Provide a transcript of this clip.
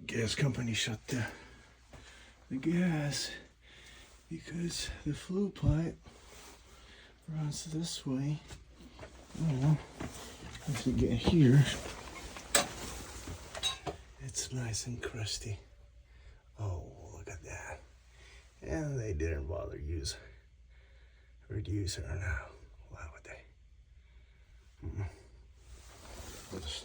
gas company shut the gas because the flue pipe runs this way. Oh, as we get here, it's nice and crusty. Oh, look at that. And they didn't bother use reducer now. Why would they? We'll just